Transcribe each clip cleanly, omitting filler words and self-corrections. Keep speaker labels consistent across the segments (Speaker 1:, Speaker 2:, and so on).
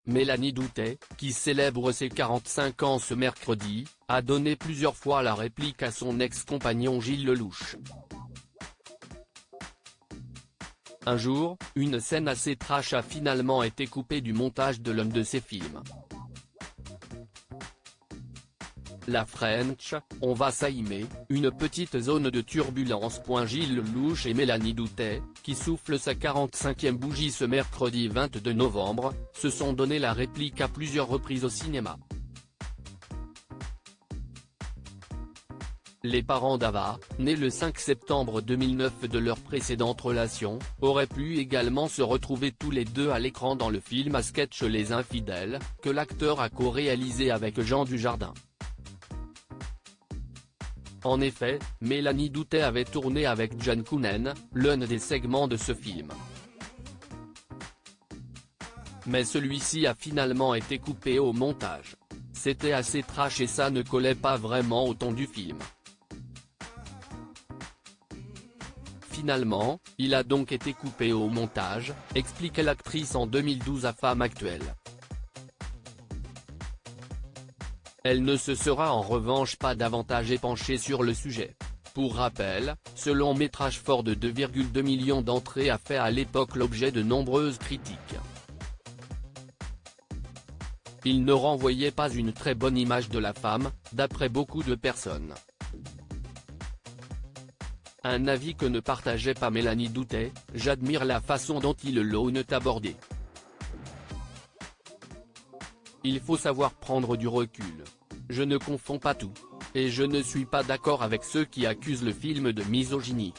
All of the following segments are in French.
Speaker 1: Mélanie Doutet, qui célèbre ses 45 ans ce mercredi, a donné plusieurs fois la réplique à son ex-compagnon Gilles Lellouche. Un jour, une scène assez trash a finalement été coupée du montage de l'un de ses films. La French, on va s'aimer, une petite zone de turbulence. Gilles Lellouche et Mélanie Doutet, qui souffle sa 45e bougie ce mercredi 22 novembre, se sont donné la réplique à plusieurs reprises au cinéma. Les parents d'Ava, nés le 5 septembre 2009 de leur précédente relation, auraient pu également se retrouver tous les deux à l'écran dans le film à sketch Les Infidèles, que l'acteur a co-réalisé avec Jean Dujardin. En effet, Mélanie Doutet avait tourné avec John Koonen, l'un des segments de ce film. Mais celui-ci a finalement été coupé au montage. C'était assez trash et ça ne collait pas vraiment au ton du film. Finalement, il a donc été coupé au montage, expliquait l'actrice en 2012 à Femme Actuelle. Elle ne se sera en revanche pas davantage épanchée sur le sujet. Pour rappel, ce long métrage fort de 2,2 millions d'entrées a fait à l'époque l'objet de nombreuses critiques. Il ne renvoyait pas une très bonne image de la femme, d'après beaucoup de personnes. Un avis que ne partageait pas Mélanie Doutet: j'admire la façon dont il l'ont abordé. Il faut savoir prendre du recul. Je ne confonds pas tout. Et je ne suis pas d'accord avec ceux qui accusent le film de misogynie.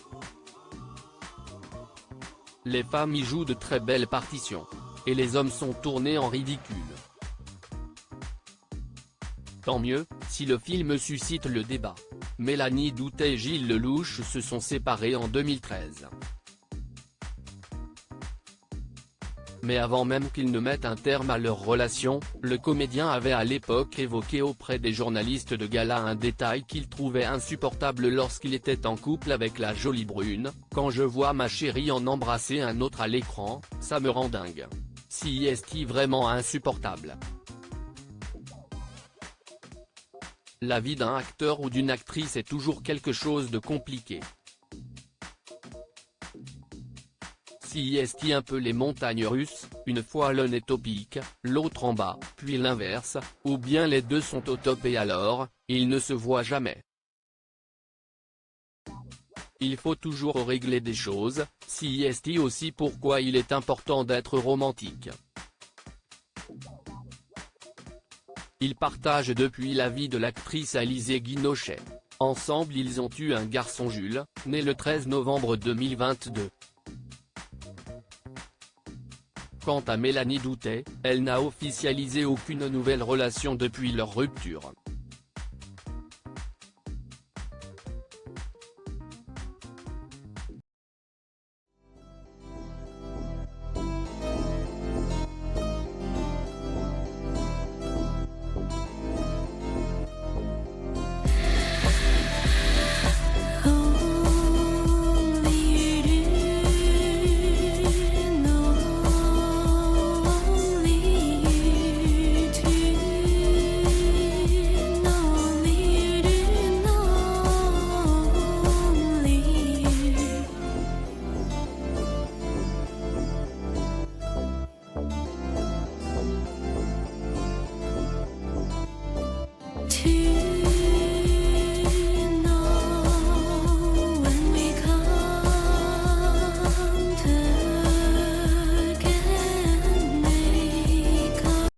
Speaker 1: Les femmes y jouent de très belles partitions. Et les hommes sont tournés en ridicule. Tant mieux, si le film suscite le débat. Mélanie Doutet et Gilles Lellouche se sont séparés en 2013. Mais avant même qu'ils ne mettent un terme à leur relation, le comédien avait à l'époque évoqué auprès des journalistes de gala un détail qu'il trouvait insupportable lorsqu'il était en couple avec la jolie brune: quand je vois ma chérie en embrasser un autre à l'écran, ça me rend dingue. Si est-il vraiment insupportable? La vie d'un acteur ou d'une actrice est toujours quelque chose de compliqué. Si est un peu les montagnes russes, une fois l'un est au pic, l'autre en bas, puis l'inverse, ou bien les deux sont au top et alors, ils ne se voient jamais. Il faut toujours régler des choses, si est aussi pourquoi il est important d'être romantique. Il partage depuis la vie de l'actrice Alizée Guinochet. Ensemble ils ont eu un garçon Jules, né le 13 novembre 2022. Quant à Mélanie Doutet, elle n'a officialisé aucune nouvelle relation depuis leur rupture.
Speaker 2: To